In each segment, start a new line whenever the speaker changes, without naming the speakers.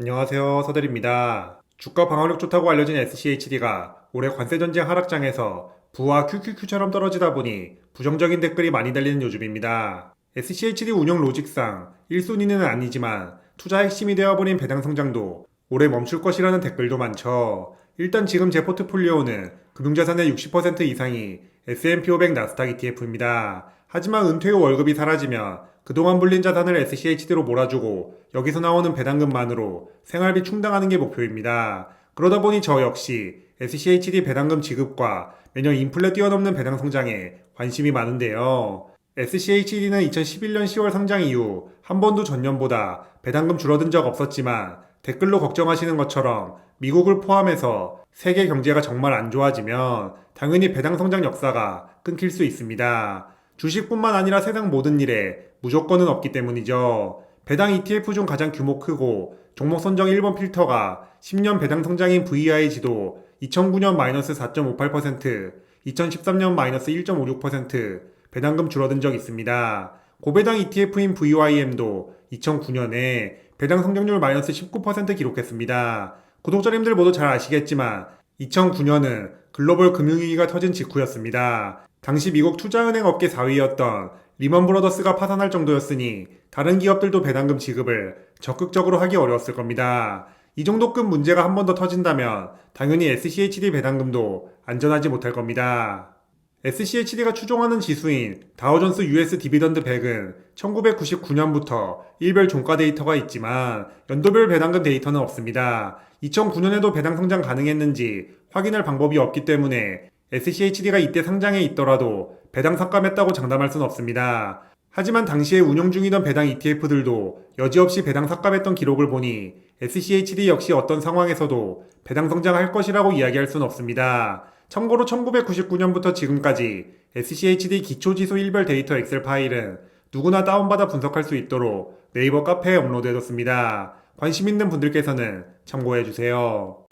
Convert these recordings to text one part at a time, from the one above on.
안녕하세요. 서대리입니다. 주가 방어력 좋다고 알려진 SCHD가 올해 관세전쟁 하락장에서 부와 QQQ처럼 떨어지다 보니 부정적인 댓글이 많이 달리는 요즘입니다. SCHD 운영 로직상 1순위는 아니지만 투자 핵심이 되어버린 배당 성장도 올해 멈출 것이라는 댓글도 많죠. 일단 지금 제 포트폴리오는 금융자산의 60% 이상이 S&P 500 나스닥 ETF입니다. 하지만 은퇴 후 월급이 사라지면 그동안 불린 자산을 SCHD로 몰아주고 여기서 나오는 배당금만으로 생활비 충당하는 게 목표입니다. 그러다 보니 저 역시 SCHD 배당금 지급과 매년 인플레 뛰어넘는 배당 성장에 관심이 많은데요. SCHD는 2011년 10월 상장 이후 한 번도 전년보다 배당금 줄어든 적 없었지만 댓글로 걱정하시는 것처럼 미국을 포함해서 세계 경제가 정말 안 좋아지면 당연히 배당 성장 역사가 끊길 수 있습니다. 주식뿐만 아니라 세상 모든 일에 무조건은 없기 때문이죠. 배당 ETF 중 가장 규모 크고 종목 선정 1번 필터가 10년 배당 성장인 VIG도 2009년 마이너스 4.58%, 2013년 마이너스 1.56% 배당금 줄어든 적 있습니다. 고배당 ETF인 VYM도 2009년에 배당 성장률 마이너스 19% 기록했습니다. 구독자님들 모두 잘 아시겠지만 2009년은 글로벌 금융위기가 터진 직후였습니다. 당시 미국 투자은행 업계 4위였던 리먼 브러더스가 파산할 정도였으니 다른 기업들도 배당금 지급을 적극적으로 하기 어려웠을 겁니다. 이 정도급 문제가 한 번 더 터진다면 당연히 SCHD 배당금도 안전하지 못할 겁니다. SCHD가 추종하는 지수인 다우존스 US 디비던드 100은 1999년부터 일별 종가 데이터가 있지만 연도별 배당금 데이터는 없습니다. 2009년에도 배당 성장 가능했는지 확인할 방법이 없기 때문에 SCHD가 이때 상장해 있더라도 배당 삭감했다고 장담할 순 없습니다. 하지만 당시에 운영 중이던 배당 ETF들도 여지없이 배당 삭감했던 기록을 보니 SCHD 역시 어떤 상황에서도 배당 성장할 것이라고 이야기할 순 없습니다. 참고로 1999년부터 지금까지 SCHD 기초지수 일별 데이터 엑셀 파일은 누구나 다운받아 분석할 수 있도록 네이버 카페에 업로드해뒀습니다. 관심 있는 분들께서는 참고해주세요.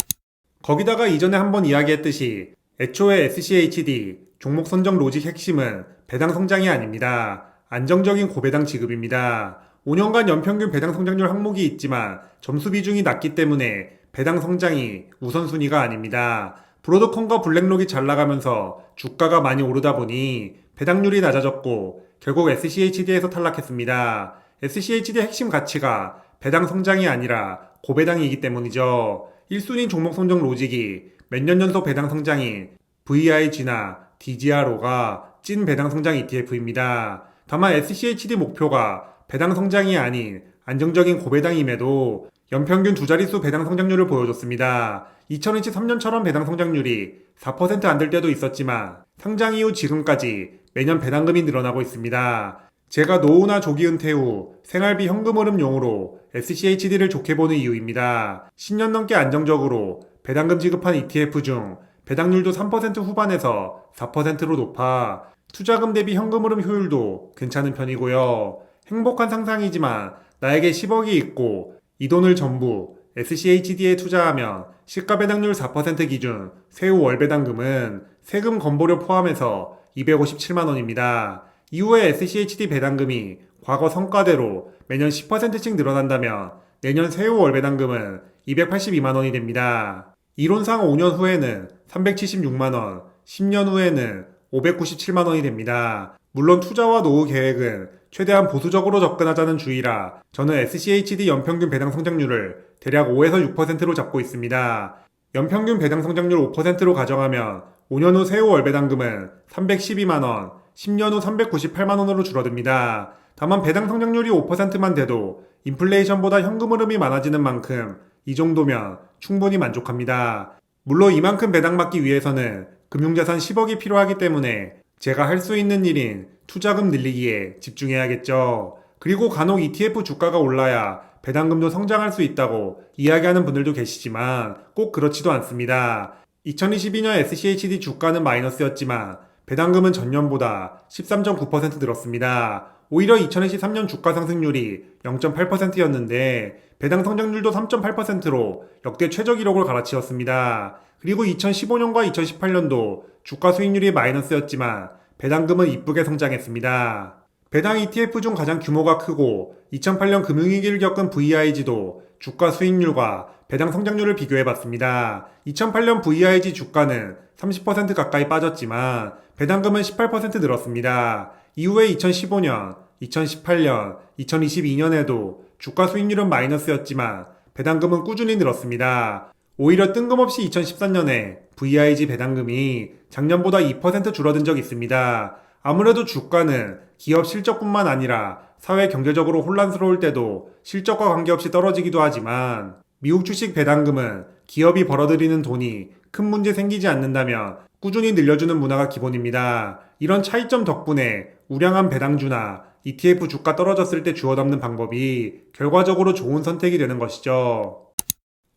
거기다가 이전에 한번 이야기했듯이 애초에 SCHD 종목 선정 로직 핵심은 배당 성장이 아닙니다. 안정적인 고배당 지급입니다. 5년간 연평균 배당 성장률 항목이 있지만 점수 비중이 낮기 때문에 배당 성장이 우선순위가 아닙니다. 브로드컴과 블랙록이 잘 나가면서 주가가 많이 오르다 보니 배당률이 낮아졌고 결국 SCHD에서 탈락했습니다. SCHD의 핵심 가치가 배당 성장이 아니라 고배당이기 때문이죠. 1순위 종목 선정 로직이 몇 년 연속 배당 성장인 VIG나 DGRO가 찐 배당 성장 ETF입니다. 다만 SCHD 목표가 배당 성장이 아닌 안정적인 고배당임에도 연평균 두 자릿수 배당 성장률을 보여줬습니다. 2023년처럼 배당 성장률이 4% 안 될 때도 있었지만 상장 이후 지금까지 매년 배당금이 늘어나고 있습니다. 제가 노후나 조기 은퇴 후 생활비 현금 흐름용으로 SCHD를 좋게 보는 이유입니다. 10년 넘게 안정적으로 배당금 지급한 ETF 중 배당률도 3% 후반에서 4%로 높아 투자금 대비 현금 흐름 효율도 괜찮은 편이고요. 행복한 상상이지만 나에게 10억이 있고 이 돈을 전부 SCHD에 투자하면 시가 배당률 4% 기준 세후 월 배당금은 세금 건보료 포함해서 257만원입니다. 이후에 SCHD 배당금이 과거 성과대로 매년 10%씩 늘어난다면 내년 세후 월 배당금은 282만원이 됩니다. 이론상 5년 후에는 376만원, 10년 후에는 597만원이 됩니다. 물론 투자와 노후 계획은 최대한 보수적으로 접근하자는 주의라 저는 SCHD 연평균 배당 성장률을 대략 5에서 6%로 잡고 있습니다. 연평균 배당 성장률 5%로 가정하면 5년 후 세후 월 배당금은 312만원, 10년 후 398만원으로 줄어듭니다. 다만 배당 성장률이 5%만 돼도 인플레이션보다 현금 흐름이 많아지는 만큼 이 정도면 충분히 만족합니다. 물론 이만큼 배당받기 위해서는 금융자산 10억이 필요하기 때문에 제가 할 수 있는 일인 투자금 늘리기에 집중해야겠죠. 그리고 간혹 ETF 주가가 올라야 배당금도 성장할 수 있다고 이야기하는 분들도 계시지만 꼭 그렇지도 않습니다. 2022년 SCHD 주가는 마이너스였지만 배당금은 전년보다 13.9% 늘었습니다. 오히려 2023년 주가 상승률이 0.8%였는데 배당 성장률도 3.8%로 역대 최저 기록을 갈아치웠습니다. 그리고 2015년과 2018년도 주가 수익률이 마이너스였지만 배당금은 이쁘게 성장했습니다. 배당 ETF 중 가장 규모가 크고 2008년 금융위기를 겪은 VIG도 주가 수익률과 배당 성장률을 비교해 봤습니다. 2008년 VIG 주가는 30% 가까이 빠졌지만 배당금은 18% 늘었습니다. 이후에 2015년, 2018년, 2022년에도 주가 수익률은 마이너스였지만 배당금은 꾸준히 늘었습니다. 오히려 뜬금없이 2013년에 VIG 배당금이 작년보다 2% 줄어든 적이 있습니다. 아무래도 주가는 기업 실적뿐만 아니라 사회 경제적으로 혼란스러울 때도 실적과 관계없이 떨어지기도 하지만 미국 주식 배당금은 기업이 벌어들이는 돈이 큰 문제 생기지 않는다면 꾸준히 늘려주는 문화가 기본입니다. 이런 차이점 덕분에 우량한 배당주나 ETF 주가 떨어졌을 때 주워 담는 방법이 결과적으로 좋은 선택이 되는 것이죠.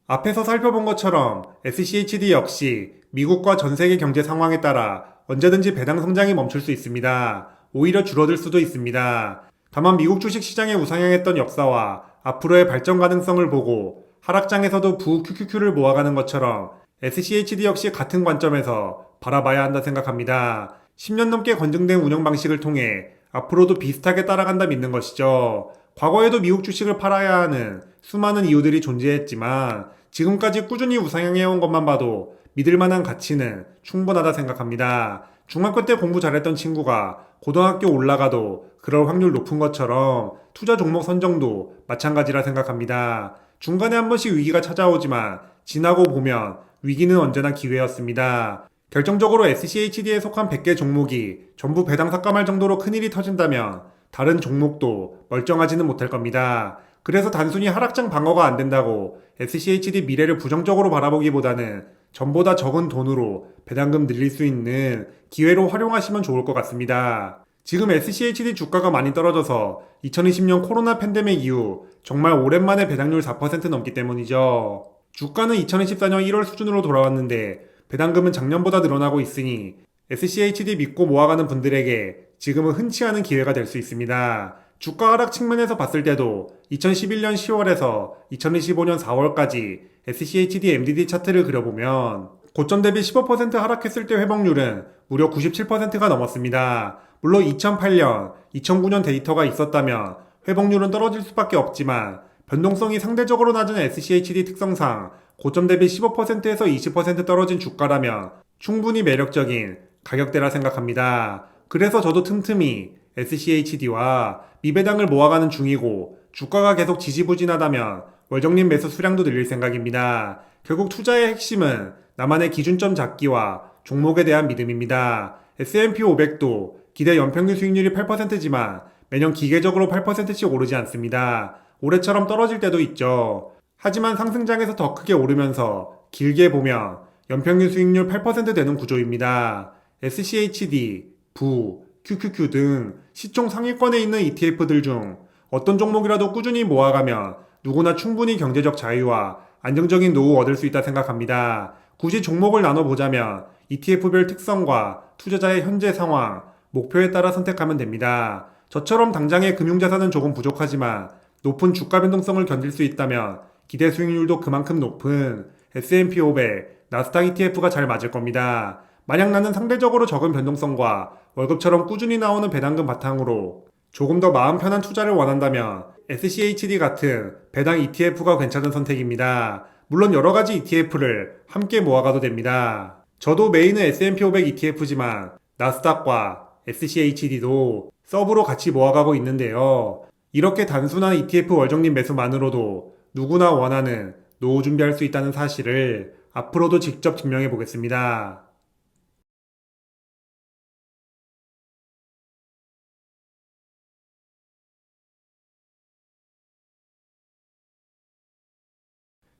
앞에서 살펴본 것처럼 SCHD 역시 미국과 전 세계 경제 상황에 따라 언제든지 배당 성장이 멈출 수 있습니다. 오히려 줄어들 수도 있습니다. 다만 미국 주식 시장에 우상향했던 역사와 앞으로의 발전 가능성을 보고 하락장에서도 부 QQQ를 모아가는 것처럼 SCHD 역시 같은 관점에서 바라봐야 한다 생각합니다. 10년 넘게 검증된 운영 방식을 통해 앞으로도 비슷하게 따라간다 믿는 것이죠. 과거에도 미국 주식을 팔아야 하는 수많은 이유들이 존재했지만 지금까지 꾸준히 우상향해온 것만 봐도 믿을 만한 가치는 충분하다 생각합니다. 중학교 때 공부 잘했던 친구가 고등학교 올라가도 그럴 확률 높은 것처럼 투자 종목 선정도 마찬가지라 생각합니다. 중간에 한 번씩 위기가 찾아오지만 지나고 보면 위기는 언제나 기회였습니다. 결정적으로 SCHD에 속한 100개 종목이 전부 배당 삭감할 정도로 큰일이 터진다면 다른 종목도 멀쩡하지는 못할 겁니다. 그래서 단순히 하락장 방어가 안 된다고 SCHD 미래를 부정적으로 바라보기보다는 전보다 적은 돈으로 배당금 늘릴 수 있는 기회로 활용하시면 좋을 것 같습니다. 지금 SCHD 주가가 많이 떨어져서 2020년 코로나 팬데믹 이후 정말 오랜만에 배당률 4% 넘기 때문이죠. 주가는 2024년 1월 수준으로 돌아왔는데 배당금은 작년보다 늘어나고 있으니 SCHD 믿고 모아가는 분들에게 지금은 흔치 않은 기회가 될 수 있습니다. 주가 하락 측면에서 봤을 때도 2011년 10월에서 2025년 4월까지 SCHD MDD 차트를 그려보면 고점 대비 15% 하락했을 때 회복률은 무려 97%가 넘었습니다. 물론 2008년, 2009년 데이터가 있었다면 회복률은 떨어질 수밖에 없지만 변동성이 상대적으로 낮은 SCHD 특성상 고점 대비 15%에서 20% 떨어진 주가라면 충분히 매력적인 가격대라 생각합니다. 그래서 저도 틈틈이 SCHD와 미배당을 모아가는 중이고 주가가 계속 지지부진하다면 월정립 매수 수량도 늘릴 생각입니다. 결국 투자의 핵심은 나만의 기준점 잡기와 종목에 대한 믿음입니다. S&P 500도 기대 연평균 수익률이 8%지만 매년 기계적으로 8%씩 오르지 않습니다. 올해처럼 떨어질 때도 있죠. 하지만 상승장에서 더 크게 오르면서 길게 보면 연평균 수익률 8% 되는 구조입니다. SCHD, 부, QQQ 등 시총 상위권에 있는 ETF들 중 어떤 종목이라도 꾸준히 모아가면 누구나 충분히 경제적 자유와 안정적인 노후 얻을 수 있다 생각합니다. 굳이 종목을 나눠보자면 ETF별 특성과 투자자의 현재 상황, 목표에 따라 선택하면 됩니다. 저처럼 당장의 금융자산은 조금 부족하지만 높은 주가 변동성을 견딜 수 있다면 기대 수익률도 그만큼 높은 S&P 500, 나스닥 ETF가 잘 맞을 겁니다. 만약 나는 상대적으로 적은 변동성과 월급처럼 꾸준히 나오는 배당금 바탕으로 조금 더 마음 편한 투자를 원한다면 SCHD 같은 배당 ETF가 괜찮은 선택입니다. 물론 여러가지 ETF를 함께 모아가도 됩니다. 저도 메인은 S&P 500 ETF지만 나스닥과 SCHD도 서브로 같이 모아가고 있는데요. 이렇게 단순한 ETF 월정립 매수만으로도 누구나 원하는 노후 준비할 수 있다는 사실을 앞으로도 직접 증명해 보겠습니다.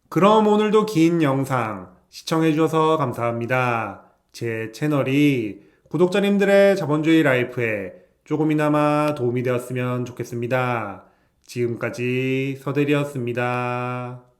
그럼 오늘도 긴 영상 시청해주셔서 감사합니다. 제 채널이 구독자님들의 자본주의 라이프에 조금이나마 도움이 되었으면 좋겠습니다. 지금까지 서대리였습니다.